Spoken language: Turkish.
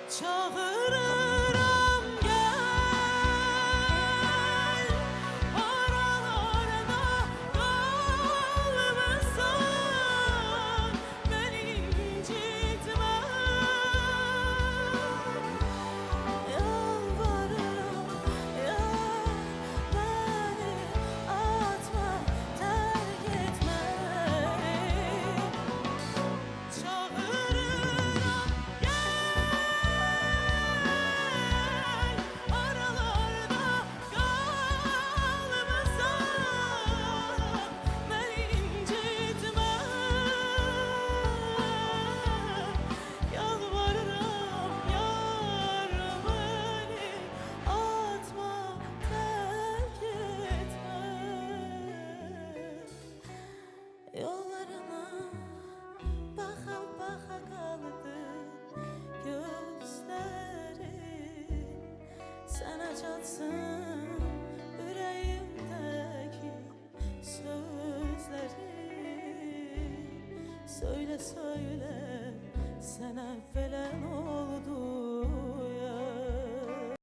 Çağırırım gel, aralarda kalmışsan beni incitme. Yalvarırım ya, beni atma, terk etme. Çağırırım gel, aralarda kalmışsan beni incitme. Yalvarırım yar, beni atma, terk etme. Yollarına baka baka kaldı gözlerim. Sen açarsın yüreğimdeki sözleri. Söyle söyle, sen evvelen o